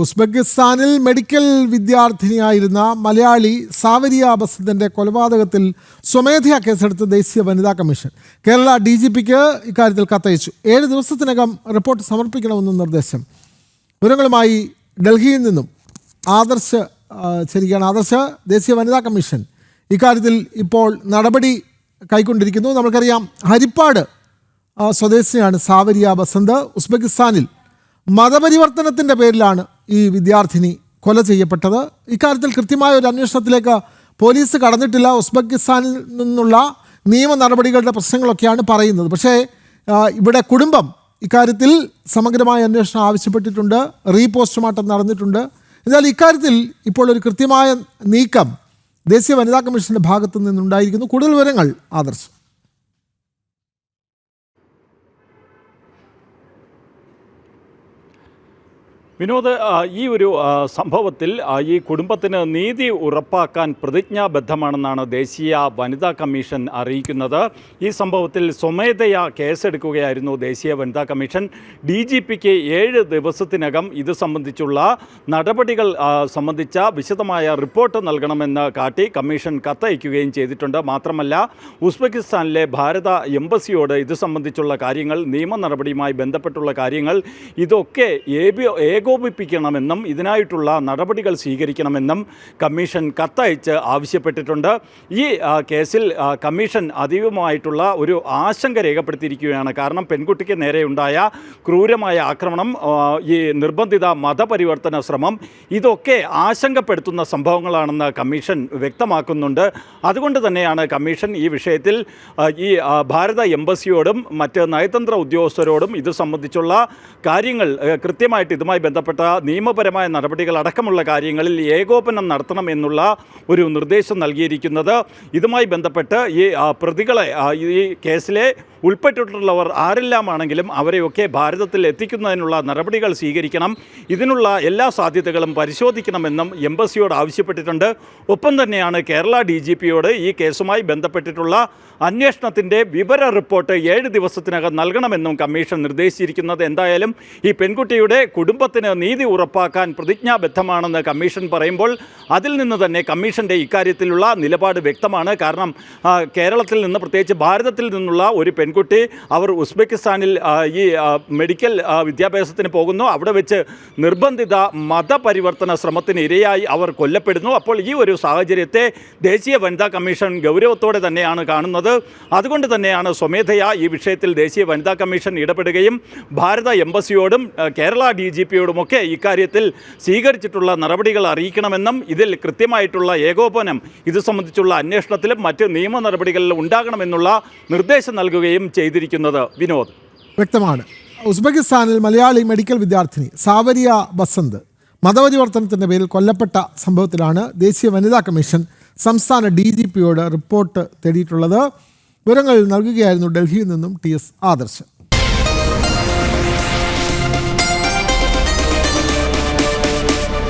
ഉസ്ബെക്കിസ്ഥാനിൽ medical വിദ്യാർത്ഥിനിയായിരുന്ന Malayali Sawariya ബസന്തിന്റെ കൊലപാതകത്തിൽ സ്വമേധയാ കേസെടുത്ത ദേശീയ വനിതാ കമ്മീഷൻ കേരള DGPക്ക് ഇക്കാര്യത്തിൽ കത്തയച്ചു. 7 ദിവസത്തിനകം റിപ്പോർട്ട് സമർപ്പിക്കണമെന്ന് നിർദ്ദേശം. വിവരങ്ങളുമായി ഡൽഹിയിൽ നിന്നും ആദർശ് ചേരുകയാണ്. ആദർശ്, ദേശീയ വനിതാ കമ്മീഷൻ ഇക്കാര്യത്തിൽ ഇപ്പോൾ നടപടി കൈക്കൊണ്ടിരിക്കുന്നു. നമുക്കറിയാം, ഹരിപ്പാട് സ്വദേശിനിയാണ് സാവരിയ ബസന്ത്. ഉസ്ബെക്കിസ്ഥാനിൽ മതപരിവർത്തനത്തിൻ്റെ പേരിലാണ് ഈ വിദ്യാർത്ഥിനി കൊല ചെയ്യപ്പെട്ടത്. ഇക്കാര്യത്തിൽ കൃത്യമായ ഒരു അന്വേഷണത്തിലേക്ക് പോലീസ് കടന്നിട്ടില്ല. ഉസ്ബെക്കിസ്ഥാനിൽ നിന്നുള്ള നിയമ നടപടികളുടെ പ്രശ്നങ്ങളൊക്കെയാണ് പറയുന്നത്. പക്ഷേ ഇവിടെ കുടുംബം ഇക്കാര്യത്തിൽ സമഗ്രമായ അന്വേഷണം ആവശ്യപ്പെട്ടിട്ടുണ്ട്. റീപോസ്റ്റ്മോർട്ടം നടന്നിട്ടുണ്ട്. എന്നാൽ ഇക്കാര്യത്തിൽ ഇപ്പോൾ ഒരു കൃത്യമായ നീക്കം ദേശീയ വനിതാ കമ്മീഷൻ്റെ ഭാഗത്തു നിന്നുണ്ടായിരിക്കുന്നു. കൂടുതൽ വിവരങ്ങൾ ആദർശ്. വിനോദ്, ഈ ഒരു സംഭവത്തിൽ ഈ കുടുംബത്തിന് നീതി ഉറപ്പാക്കാൻ പ്രതിജ്ഞാബദ്ധമാണെന്നാണ് ദേശീയ വനിതാ കമ്മീഷൻ അറിയിക്കുന്നത്. ഈ സംഭവത്തിൽ സ്വമേധയാ കേസെടുക്കുകയായിരുന്നു ദേശീയ വനിതാ കമ്മീഷൻ. DGPക്ക് 7 ദിവസത്തിനകം ഇത് സംബന്ധിച്ചുള്ള നടപടികൾ സംബന്ധിച്ച വിശദമായ റിപ്പോർട്ട് നൽകണമെന്ന് കാട്ടി കമ്മീഷൻ കത്തയക്കുകയും ചെയ്തിട്ടുണ്ട്. മാത്രമല്ല, ഉസ്ബെക്കിസ്ഥാനിലെ ഭാരത എംബസിയോട് ഇത് സംബന്ധിച്ചുള്ള കാര്യങ്ങൾ, നിയമ നടപടിയുമായി ബന്ധപ്പെട്ടുള്ള കാര്യങ്ങൾ ഇതൊക്കെ ഏകോപിപ്പിക്കണമെന്നും ഇതിനായിട്ടുള്ള നടപടികൾ സ്വീകരിക്കണമെന്നും കമ്മീഷൻ കത്തയച്ച് ആവശ്യപ്പെട്ടിട്ടുണ്ട്. ഈ കേസിൽ കമ്മീഷൻ അതീവമായിട്ടുള്ള ഒരു ആശങ്ക രേഖപ്പെടുത്തിയിരിക്കുകയാണ്. കാരണം പെൺകുട്ടിക്ക് നേരെയുണ്ടായ ക്രൂരമായ ആക്രമണം, ഈ നിർബന്ധിത മതപരിവർത്തന ശ്രമം, ഇതൊക്കെ ആശങ്കപ്പെടുത്തുന്ന സംഭവങ്ങളാണെന്ന് കമ്മീഷൻ വ്യക്തമാക്കുന്നുണ്ട്. അതുകൊണ്ട് തന്നെയാണ് കമ്മീഷൻ ഈ വിഷയത്തിൽ ഈ ഭാരത എംബസിയോടും മറ്റ് നയതന്ത്ര ഉദ്യോഗസ്ഥരോടും ഇത് സംബന്ധിച്ചുള്ള കാര്യങ്ങൾ കൃത്യമായിട്ട് ഇതുമായി ബന്ധപ്പെട്ട നിയമപരമായ നടപടികൾ അടക്കമുള്ള കാര്യങ്ങളിൽ ഏകോപനം നടത്തണം എന്നുള്ള ഒരു നിർദ്ദേശം നൽകിയിരിക്കുന്നത്. ഇതുമായി ബന്ധപ്പെട്ട് ഈ പ്രതികളെ, ഈ കേസിലെ ഉൾപ്പെട്ടിട്ടുള്ളവർ ആരെല്ലാമാണെങ്കിലും അവരെയൊക്കെ ഭാരതത്തിൽ എത്തിക്കുന്നതിനുള്ള നടപടികൾ സ്വീകരിക്കണം. ഇതിനുള്ള എല്ലാ സാധ്യതകളും പരിശോധിക്കണമെന്നും എംബസിയോട് ആവശ്യപ്പെട്ടിട്ടുണ്ട്. ഒപ്പം തന്നെയാണ് കേരള DGPയോട് ഈ കേസുമായി ബന്ധപ്പെട്ടിട്ടുള്ള അന്വേഷണത്തിൻ്റെ വിവര റിപ്പോർട്ട് 7 ദിവസത്തിനകം നൽകണമെന്നും കമ്മീഷൻ നിർദ്ദേശിച്ചിരിക്കുന്നത്. എന്തായാലും ഈ പെൺകുട്ടിയുടെ കുടുംബത്തിന് നീതി ഉറപ്പാക്കാൻ പ്രതിജ്ഞാബദ്ധമാണെന്ന് കമ്മീഷൻ പറയുമ്പോൾ അതിൽ നിന്ന് തന്നെ കമ്മീഷൻ്റെ ഇക്കാര്യത്തിലുള്ള നിലപാട് വ്യക്തമാണ്. കാരണം കേരളത്തിൽ നിന്ന്, പ്രത്യേകിച്ച് ഭാരതത്തിൽ നിന്നുള്ള ഒരു പെൺകുട്ടി, അവർ ഉസ്ബെക്കിസ്ഥാനിൽ ഈ മെഡിക്കൽ വിദ്യാഭ്യാസത്തിന് പോകുന്നു. അവിടെ വെച്ച് നിർബന്ധിത മതപരിവർത്തന ശ്രമത്തിന് ഇരയായി അവർ കൊല്ലപ്പെടുന്നു. അപ്പോൾ ഈ ഒരു സാഹചര്യത്തെ ദേശീയ വനിതാ കമ്മീഷൻ ഗൗരവത്തോടെ തന്നെയാണ് കാണുന്നത്. അതുകൊണ്ട് തന്നെയാണ് സ്വമേധയാ ഈ വിഷയത്തിൽ ദേശീയ വനിതാ കമ്മീഷൻ ഇടപെടുകയും ഭാരത എംബസിയോടും കേരള DGPയോടുമൊക്കെ ഇക്കാര്യത്തിൽ സ്വീകരിച്ചിട്ടുള്ള നടപടികൾ അറിയിക്കണമെന്നും ഇതിൽ കൃത്യമായിട്ടുള്ള ഏകോപനം ഇത് സംബന്ധിച്ചുള്ള അന്വേഷണത്തിലും മറ്റ് നിയമ നടപടികളിലും ഉണ്ടാകണമെന്നുള്ള നിർദ്ദേശം നൽകുകയും ചെയ്തിരിക്കുന്നത്. വിനോദ്, വ്യക്തമാണ്. ഉസ്ബെക്കിസ്ഥാനിൽ മലയാളി മെഡിക്കൽ വിദ്യാർത്ഥിനി സാവരിയ ബസന്ത് മതപരിവർത്തനത്തിൻ്റെ പേരിൽ കൊല്ലപ്പെട്ട സംഭവത്തിലാണ് ദേശീയ വനിതാ കമ്മീഷൻ സംസ്ഥാന DGPയോട് റിപ്പോർട്ട് തേടിയിട്ടുള്ളത്. വിവരങ്ങൾ നൽകുകയായിരുന്നു ഡൽഹിയിൽ നിന്നും TS ആദർശ്.